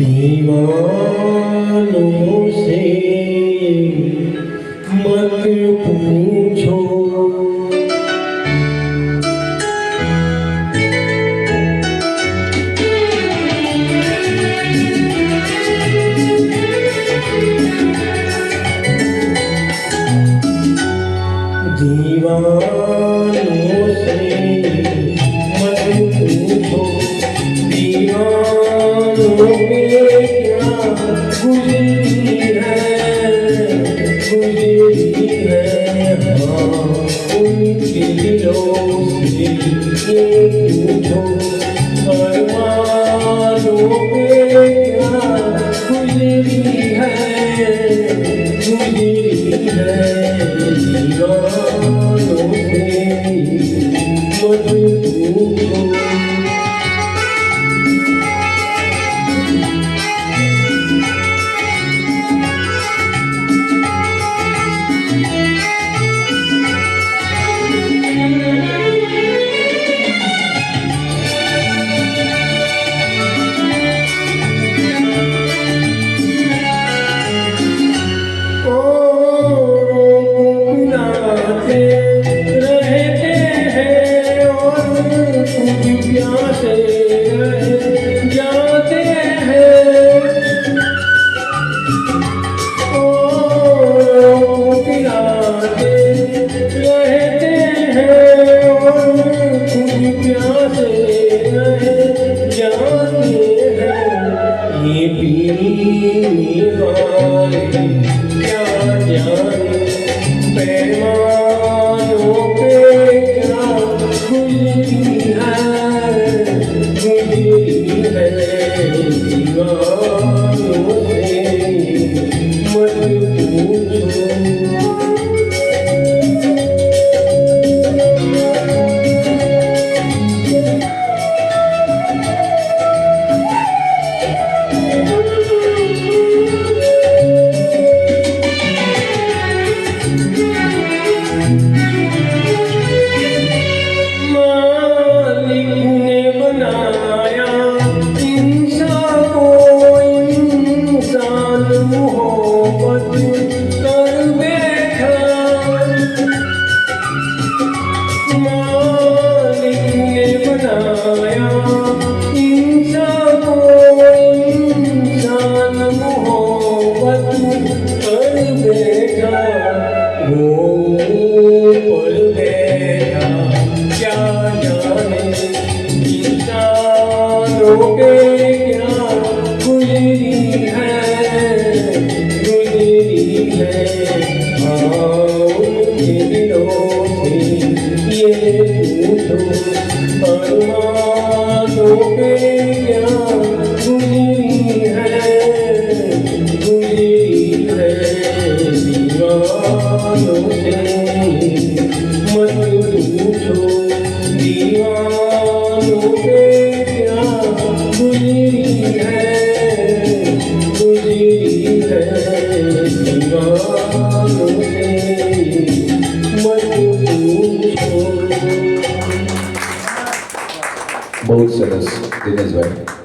दीवानों से मत पूछो, दीवानों से मत पूछो, दीवानों पे क्या गुजरी है हाँ उनके दिलों से ये पूछो, अरमानों पे क्या गुजरी है दीवानों से मत पूछो। ये पीने वाले क्या जाने पैमानों पे क्या गुजरी है दीवानों से मत पूछो। बहुत सरस दिनेशભાઈ।